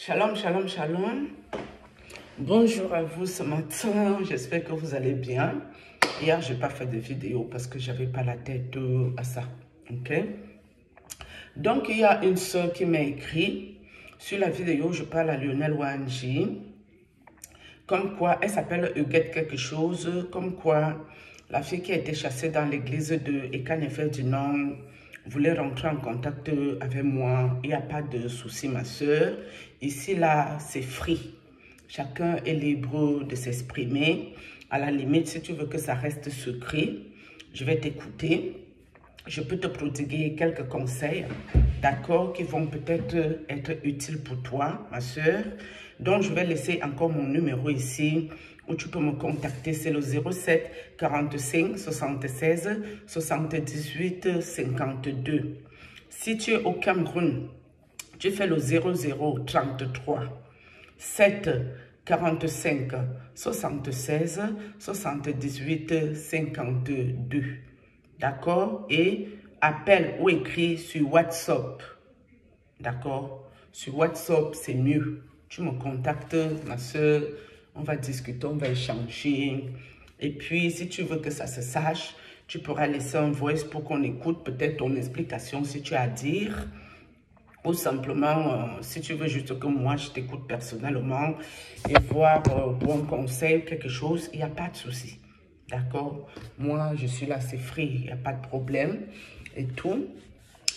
Shalom, shalom, shalom. Bonjour à vous ce matin. J'espère que vous allez bien. Hier, je n'ai pas fait de vidéo parce que je n'avais pas la tête à ça. Ok? Donc, il y a une soeur qui m'a écrit. Sur la vidéo, je parle à Lionel Wanji. Comme quoi, elle s'appelle Huguette quelque chose. Comme quoi, la fille qui a été chassée dans l'église de Ekanefer du Nord voulait rentrer en contact avec moi. Il n'y a pas de souci, ma soeur. Ici, là, c'est free. Chacun est libre de s'exprimer. À la limite, si tu veux que ça reste secret, je vais t'écouter. Je peux te prodiguer quelques conseils, d'accord, qui vont peut-être être utiles pour toi, ma soeur. Donc, je vais laisser encore mon numéro ici, où tu peux me contacter. C'est le 07 45 76 78 52. Si tu es au Cameroun, tu fais le 00 33 7 45 76 78 52. D'accord? Et appelle ou écris sur WhatsApp. D'accord? Sur WhatsApp, c'est mieux. Tu me contactes, ma soeur. On va discuter, on va échanger. Et puis, si tu veux que ça se sache, tu pourras laisser un voice pour qu'on écoute peut-être ton explication si tu as à dire. Ou simplement, si tu veux juste que moi, je t'écoute personnellement et voir pour un conseil, quelque chose, il n'y a pas de souci. D'accord? Moi, je suis là, c'est free, il n'y a pas de problème et tout.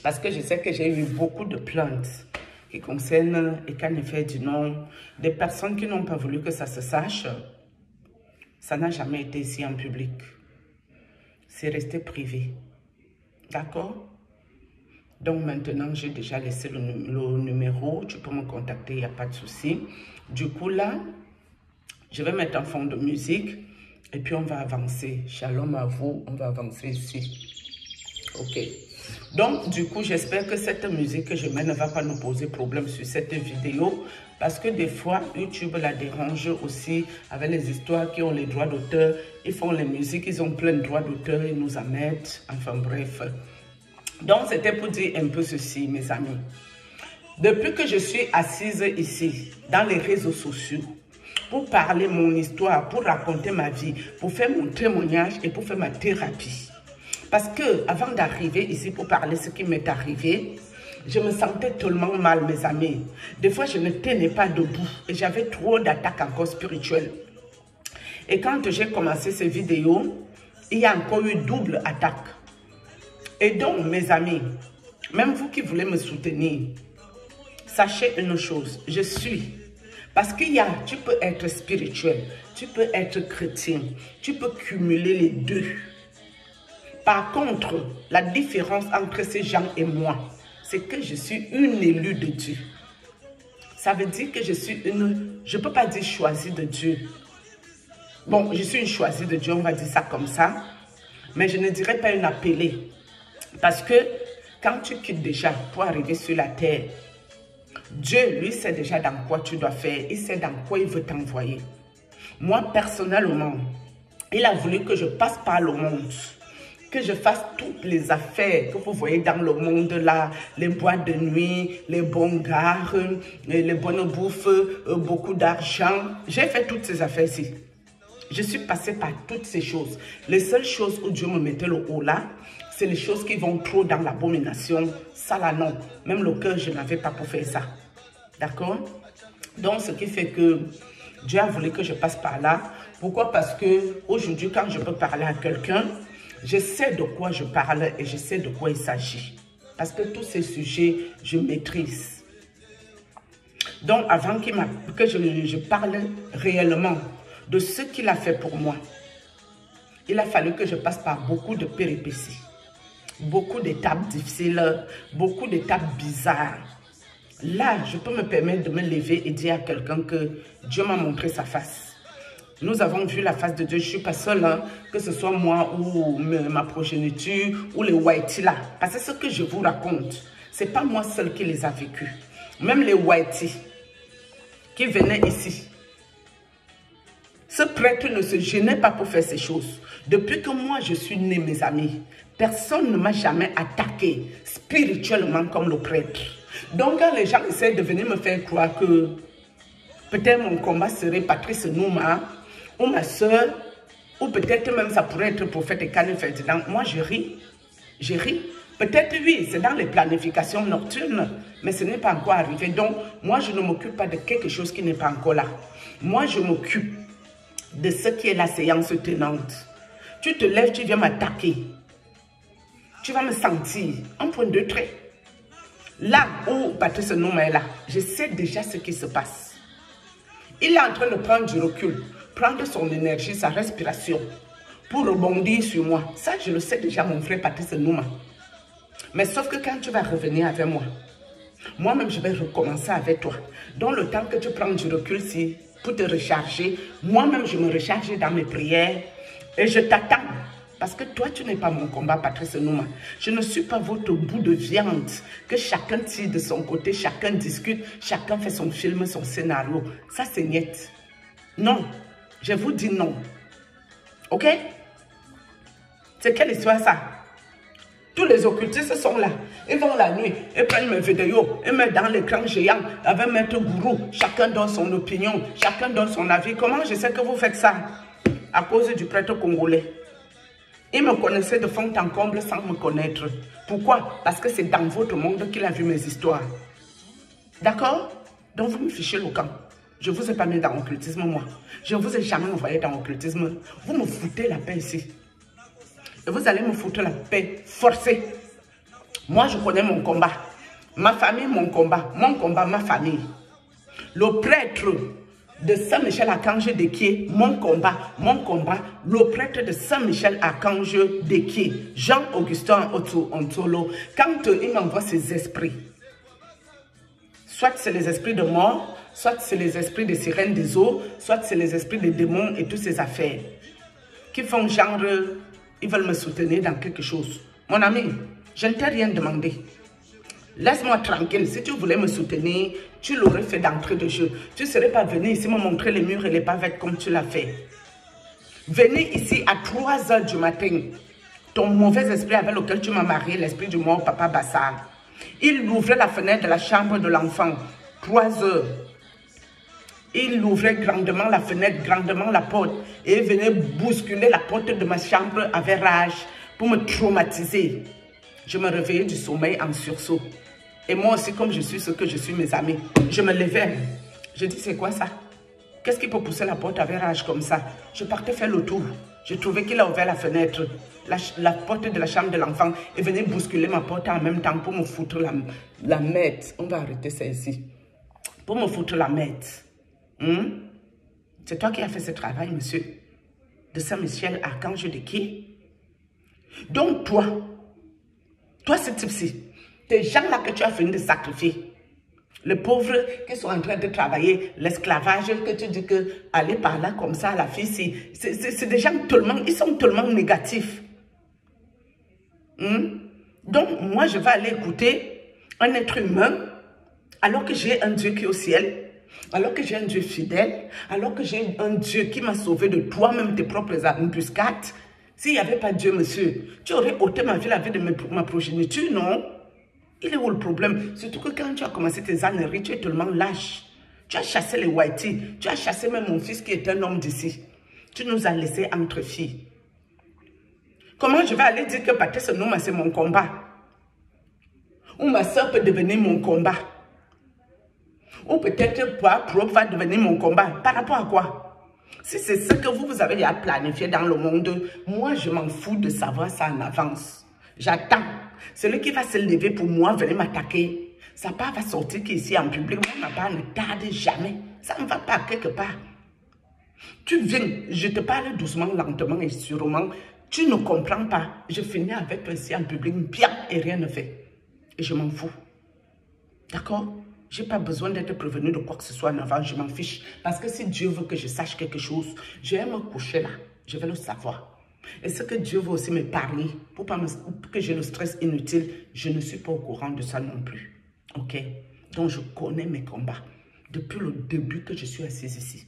Parce que je sais que j'ai eu beaucoup de plaintes qui concernent Ekanefer du Nord. Des personnes qui n'ont pas voulu que ça se sache. Ça n'a jamais été ici en public. C'est resté privé. D'accord? Donc maintenant, j'ai déjà laissé le numéro. Tu peux me contacter, il n'y a pas de souci. Du coup, là, je vais mettre en fond de musique. Et puis, on va avancer. Shalom à vous. On va avancer ici. OK. Donc, du coup, j'espère que cette musique que je mets ne va pas nous poser problème sur cette vidéo. Parce que des fois, YouTube la dérange aussi avec les histoires qui ont les droits d'auteur. Ils font les musiques, ils ont plein de droits d'auteur. Ils nous en mettent. Enfin, bref. Donc, c'était pour dire un peu ceci, mes amis. Depuis que je suis assise ici, dans les réseaux sociaux, pour parler mon histoire, pour raconter ma vie, pour faire mon témoignage et pour faire ma thérapie. Parce que avant d'arriver ici pour parler ce qui m'est arrivé, je me sentais tellement mal, mes amis. Des fois, je ne tenais pas debout et j'avais trop d'attaques encore spirituelles. Et quand j'ai commencé ces vidéos, il y a encore eu double attaque. Et donc, mes amis, même vous qui voulez me soutenir, sachez une chose, je suis. Parce qu'il y a, tu peux être spirituel, tu peux être chrétien, tu peux cumuler les deux. Par contre, la différence entre ces gens et moi, c'est que je suis une élue de Dieu. Ça veut dire que je suis une, je ne peux pas dire choisie de Dieu. Bon, je suis une choisie de Dieu, on va dire ça comme ça. Mais je ne dirais pas une appelée. Parce que quand tu quittes déjà pour arriver sur la terre, Dieu, lui, sait déjà dans quoi tu dois faire. Il sait dans quoi il veut t'envoyer. Moi, personnellement, il a voulu que je passe par le monde. Que je fasse toutes les affaires que vous voyez dans le monde là. Les boîtes de nuit, les bons gares, les bonnes bouffes, beaucoup d'argent. J'ai fait toutes ces affaires-ci. Je suis passée par toutes ces choses. Les seules choses où Dieu me mettait le haut là, c'est les choses qui vont trop dans l'abomination. Ça là, non. Même le cœur, je n'avais pas pour faire ça. D'accord? Donc, ce qui fait que Dieu a voulu que je passe par là. Pourquoi? Parce que aujourd'hui, quand je peux parler à quelqu'un, je sais de quoi je parle et je sais de quoi il s'agit. Parce que tous ces sujets, je maîtrise. Donc, avant que je parle réellement de ce qu'il a fait pour moi, il a fallu que je passe par beaucoup de péripéties. Beaucoup d'étapes difficiles, beaucoup d'étapes bizarres. Là, je peux me permettre de me lever et dire à quelqu'un que Dieu m'a montré sa face. Nous avons vu la face de Dieu. Je ne suis pas seule, hein, que ce soit moi ou ma progéniture ou les Whitey là. Parce que ce que je vous raconte, ce n'est pas moi seule qui les a vécus. Même les Whitey qui venaient ici. Ce prêtre ne se gênait pas pour faire ces choses. Depuis que moi je suis née, mes amis, personne ne m'a jamais attaqué spirituellement comme le prêtre. Donc, quand les gens essaient de venir me faire croire que peut-être mon combat serait Patrice Nouma ou ma soeur, ou peut-être même ça pourrait être Prophète Ekane Ferdinand, moi je ris. Je ris. Peut-être oui, c'est dans les planifications nocturnes, mais ce n'est pas encore arrivé. Donc, moi je ne m'occupe pas de quelque chose qui n'est pas encore là. Moi je m'occupe de ce qui est la séance tenante. Tu te lèves, tu viens m'attaquer. Tu vas me sentir. Un point de trait. Là où Patrice Nouma est là, je sais déjà ce qui se passe. Il est en train de prendre du recul, prendre son énergie, sa respiration, pour rebondir sur moi. Ça, je le sais déjà, mon frère Patrice Nouma. Mais sauf que quand tu vas revenir avec moi, moi-même, je vais recommencer avec toi. Donc, le temps que tu prends du recul, si pour te recharger, moi-même, je me recharge dans mes prières et je t'attends. Parce que toi, tu n'es pas mon combat, Patrice Nouma. Je ne suis pas votre bout de viande que chacun tire de son côté, chacun discute, chacun fait son film, son scénario. Ça, c'est niet. Non, je vous dis non. Ok? C'est quelle histoire ça? Tous les occultistes sont là. Ils vont la nuit, ils prennent mes vidéos, ils mettent dans l'écran géant avec Maître Gourou. Chacun donne son opinion, chacun donne son avis. Comment je sais que vous faites ça? À cause du prêtre congolais. Il me connaissait de fond en comble sans me connaître. Pourquoi? Parce que c'est dans votre monde qu'il a vu mes histoires. D'accord? Donc vous me fichez le camp. Je ne vous ai pas mis dans l'occultisme, moi. Je ne vous ai jamais envoyé dans l'occultisme. Vous me foutez la paix ici. Et vous allez me foutre la paix forcée. Moi, je connais mon combat. Ma famille, mon combat. Mon combat, ma famille. Le prêtre de Saint-Michel-Archange d'Équier, mon combat, le prêtre de Saint-Michel-Archange d'Équier, Jean-Augustin Ontolo, quand il m'envoie ses esprits, soit c'est les esprits de mort, soit c'est les esprits des sirènes des eaux, soit c'est les esprits des démons et toutes ces affaires, qui font genre, ils veulent me soutenir dans quelque chose. Mon ami, je ne t'ai rien demandé. Laisse-moi tranquille. Si tu voulais me soutenir, tu l'aurais fait d'entrée de jeu. Tu ne serais pas venu ici me montrer les murs et les pavettes comme tu l'as fait. Venez ici à 3 h du matin. Ton mauvais esprit avec lequel tu m'as marié, l'esprit du mort, Papa Bassar. Il ouvrait la fenêtre de la chambre de l'enfant. 3 h. Il ouvrait grandement la fenêtre, grandement la porte. Et il venait bousculer la porte de ma chambre avec rage pour me traumatiser. Je me réveillais du sommeil en sursaut. Et moi aussi, comme je suis ce que je suis, mes amis, je me levais. Je dis, c'est quoi ça? Qu'est-ce qui peut pousser la porte avec rage comme ça? Je partais faire le tour. Je trouvais qu'il a ouvert la fenêtre, la porte de la chambre de l'enfant, et venait bousculer ma porte en même temps pour me foutre la mette. On va arrêter ça ici. Pour me foutre la mette. C'est toi qui as fait ce travail, monsieur. De Saint-Michel, Archange de qui? Donc toi, ce type-ci, tes gens-là que tu as fini de sacrifier, les pauvres qui sont en train de travailler, l'esclavage que tu dis que aller par là comme ça à la fille, c'est des gens tellement, ils sont tellement négatifs. Donc moi je vais aller écouter un être humain alors que j'ai un Dieu qui est au ciel, alors que j'ai un Dieu fidèle, alors que j'ai un Dieu qui m'a sauvé de toi-même tes propres embuscades. S'il n'y avait pas Dieu, monsieur, tu aurais ôté ma vie, la vie de ma progéniture, non? Il est où le problème? Surtout que quand tu as commencé tes âneries, tu es tellement lâche. Tu as chassé les whiteys, tu as chassé même mon fils qui est un homme d'ici. Tu nous as laissés entre filles. Comment je vais aller dire que Patrice Nouma, c'est mon combat? Ou ma soeur peut devenir mon combat? Ou peut-être Prof va devenir mon combat? Par rapport à quoi? Si c'est ce que vous avez à planifier dans le monde, moi je m'en fous de savoir ça en avance. J'attends. Celui qui va se lever pour moi, venir m'attaquer, sa part va sortir ici en public. Moi, ma part ne tarde jamais. Ça ne va pas quelque part. Tu viens, je te parle doucement, lentement et sûrement. Tu ne comprends pas. Je finis avec toi ici en public, bien, et rien ne fait. Et je m'en fous. D'accord? Je n'ai pas besoin d'être prévenu de quoi que ce soit en avant, je m'en fiche. Parce que si Dieu veut que je sache quelque chose, je vais me coucher là, je vais le savoir. Et ce que Dieu veut aussi m'épargner, pour que j'ai le stress inutile, je ne suis pas au courant de ça non plus. Ok? Donc je connais mes combats. Depuis le début que je suis assise ici,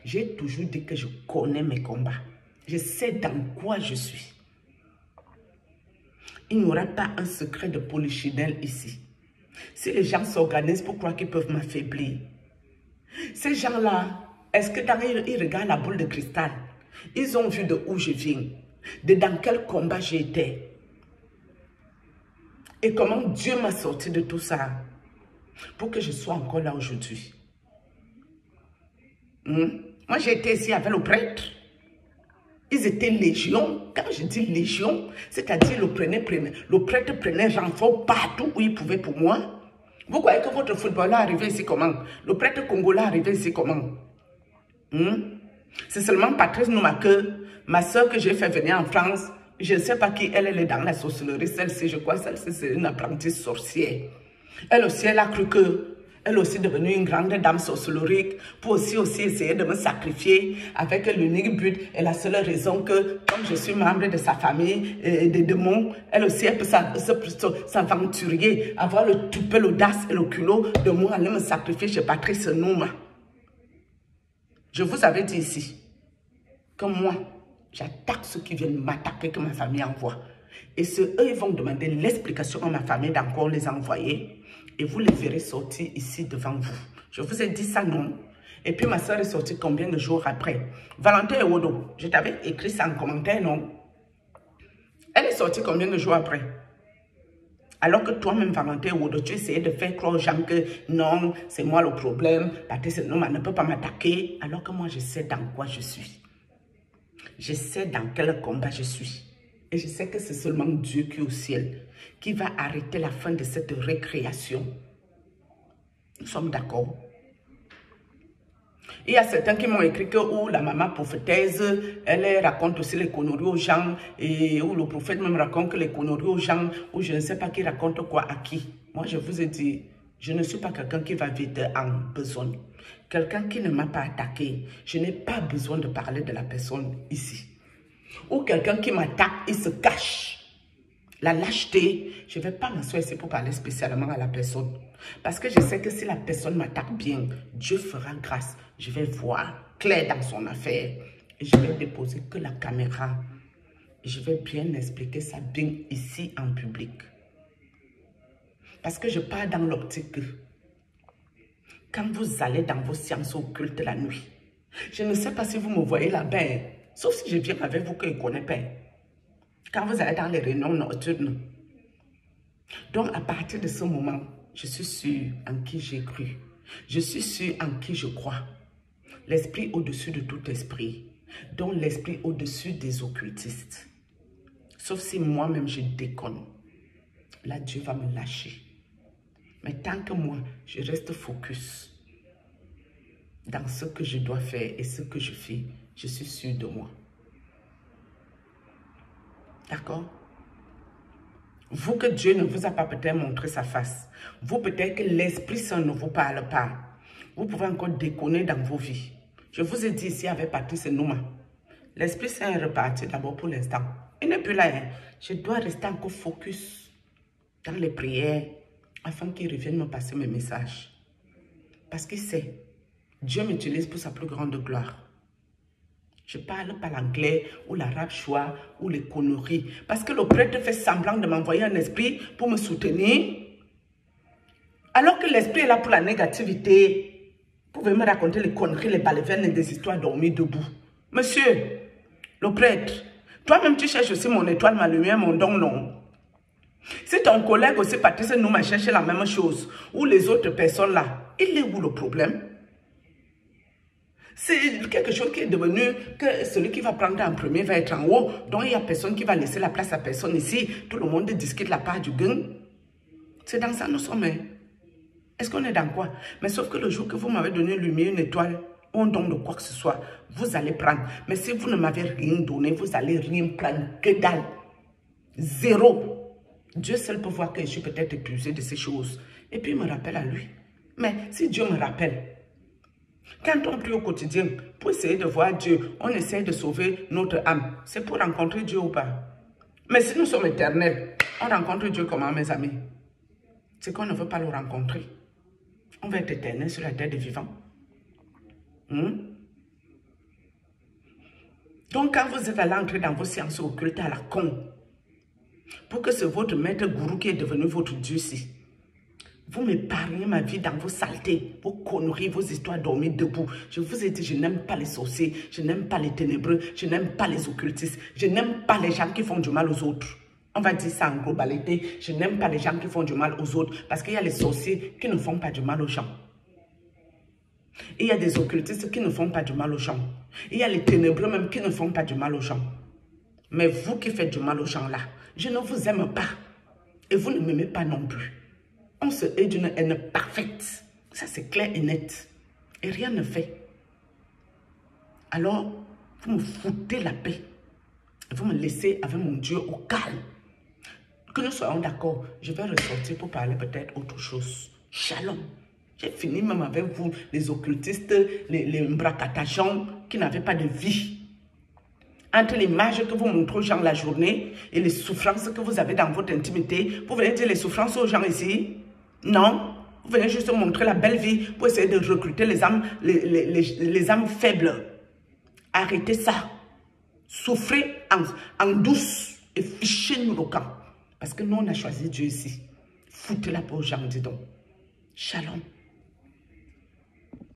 j'ai toujours dit que je connais mes combats. Je sais dans quoi je suis. Il n'y aura pas un secret de polichinelle ici. Si les gens s'organisent pour croire qu'ils peuvent m'affaiblir, ces gens-là, est-ce que ils regardent la boule de cristal? Ils ont vu de où je viens, de dans quel combat j'ai été. Et comment Dieu m'a sorti de tout ça pour que je sois encore là aujourd'hui. Moi, j'ai été ici avec le prêtre. Ils étaient légion. Quand je dis légion, c'est-à-dire le prêtre prenait renfort partout où il pouvait pour moi. Vous croyez que votre footballeur est arrivé ici comment? Le prêtre congolais est arrivé ici comment? C'est seulement Patrice Nouma que ma soeur que j'ai fait venir en France, je ne sais pas qui elle est dans la sorcellerie, celle-ci, je crois, celle-ci c'est une apprentie sorcière. Elle aussi, elle a cru que elle aussi devenue une grande dame sorcellerique pour aussi essayer de me sacrifier avec l'unique but et la seule raison que, comme je suis membre de sa famille des démons, elle aussi elle peut s'aventurer, avoir le toupet, l'audace et le culot de moi aller me sacrifier chez Patrice Nouma. Je vous avais dit ici que moi, j'attaque ceux qui viennent m'attaquer, que ma famille envoie. Et eux, ils vont demander l'explication à ma famille d'encore les envoyer. Et vous les verrez sortir ici devant vous. Je vous ai dit ça, non? Et puis ma soeur est sortie combien de jours après? Valentin Ewodo, je t'avais écrit ça en commentaire, non? Elle est sortie combien de jours après? Alors que toi-même, Valentin Ewodo, tu essayais de faire croire aux gens que non, c'est moi le problème, Patrice Nouma ne peut pas m'attaquer, alors que moi, je sais dans quoi je suis. Je sais dans quel combat je suis. Et je sais que c'est seulement Dieu qui est au ciel qui va arrêter la fin de cette récréation. Nous sommes d'accord. Il y a certains qui m'ont écrit que la maman prophétesse, elle raconte aussi les conneries aux gens, et où le prophète même raconte que les conneries aux gens, ou je ne sais pas qui raconte quoi à qui. Moi, je vous ai dit, je ne suis pas quelqu'un qui va vite en besogne. Quelqu'un qui ne m'a pas attaqué, je n'ai pas besoin de parler de la personne ici. Ou quelqu'un qui m'attaque, il se cache. La lâcheté, je ne vais pas m'asseoir ici pour parler spécialement à la personne. Parce que je sais que si la personne m'attaque bien, Dieu fera grâce. Je vais voir clair dans son affaire. Et je vais déposer que la caméra. Je vais bien expliquer ça bien ici en public. Parce que je pars dans l'optique. Quand vous allez dans vos séances occultes la nuit, je ne sais pas si vous me voyez là-bas, sauf si je viens avec vous que je ne connais pas. Quand vous allez dans les réunions nocturnes. Donc, à partir de ce moment, je suis sûre en qui j'ai cru. Je suis sûre en qui je crois. L'esprit au-dessus de tout esprit. Donc, l'esprit au-dessus des occultistes. Sauf si moi-même, je déconne. Là, Dieu va me lâcher. Mais tant que moi, je reste focus dans ce que je dois faire et ce que je fais, je suis sûre de moi. D'accord? Vous que Dieu ne vous a pas peut-être montré sa face. Vous peut-être que l'Esprit Saint ne vous parle pas. Vous pouvez encore déconner dans vos vies. Je vous ai dit ici avec Patrice Nouma. L'Esprit Saint est reparti d'abord pour l'instant. Il n'est plus là. Hein. Je dois rester encore focus dans les prières afin qu'il revienne me passer mes messages. Parce qu'il sait, Dieu m'utilise pour sa plus grande gloire. Je parle pas l'anglais ou l'arabe choix ou les conneries. Parce que le prêtre fait semblant de m'envoyer un esprit pour me soutenir. Alors que l'esprit est là pour la négativité. Vous pouvez me raconter les conneries, les balivernes et des histoires dormies debout. Monsieur, le prêtre, toi-même tu cherches aussi mon étoile, ma lumière, mon don, non. Si ton collègue aussi, Patrice Nouma, cherche la même chose, ou les autres personnes là, il est où le problème? C'est quelque chose qui est devenu que celui qui va prendre en premier va être en haut. Donc, il n'y a personne qui va laisser la place à personne ici. Tout le monde discute la part du gain. C'est dans ça nous sommes. Est-ce qu'on est dans quoi? Mais sauf que le jour que vous m'avez donné une lumière, une étoile, un don de quoi que ce soit, vous allez prendre. Mais si vous ne m'avez rien donné, vous allez rien prendre. Que dalle. Zéro. Dieu seul peut voir que je suis peut-être épuisé de ces choses. Et puis il me rappelle à lui. Mais si Dieu me rappelle, quand on prie au quotidien, pour essayer de voir Dieu, on essaie de sauver notre âme. C'est pour rencontrer Dieu ou pas? Mais si nous sommes éternels, on rencontre Dieu comment, mes amis? C'est qu'on ne veut pas le rencontrer. On va être éternel sur la terre des vivants. Donc, quand vous êtes allé entrer dans vos séances occultes à la con, pour que c'est votre maître gourou qui est devenu votre Dieu-ci, Vous m'épargnez ma vie dans vos saletés, vos conneries, vos histoires dormir debout. Je vous ai dit, je n'aime pas les sorciers, je n'aime pas les ténébreux, je n'aime pas les occultistes, je n'aime pas les gens qui font du mal aux autres. On va dire ça en globalité, je n'aime pas les gens qui font du mal aux autres parce qu'il y a les sorciers qui ne font pas du mal aux gens. Et il y a des occultistes qui ne font pas du mal aux gens. Et il y a les ténébreux même qui ne font pas du mal aux gens. Mais vous qui faites du mal aux gens là, je ne vous aime pas. Et vous ne m'aimez pas non plus. On se hait d'une haine parfaite. Ça, c'est clair et net. Et rien ne fait. Alors, vous me foutez la paix. Vous me laissez avec mon Dieu au calme. Que nous soyons d'accord, je vais ressortir pour parler peut-être autre chose. Shalom. J'ai fini même avec vous, les occultistes, les mbrakatagens qui n'avaient pas de vie. Entre l'image que vous montrez aux gens la journée et les souffrances que vous avez dans votre intimité, vous venez dire les souffrances aux gens ici? Non, vous venez juste montrer la belle vie pour essayer de recruter les âmes faibles. Arrêtez ça. Souffrez en douce et fichez-nous le camp. Parce que nous, on a choisi Dieu ici. Foutez la peau aux gens, dis donc. Shalom.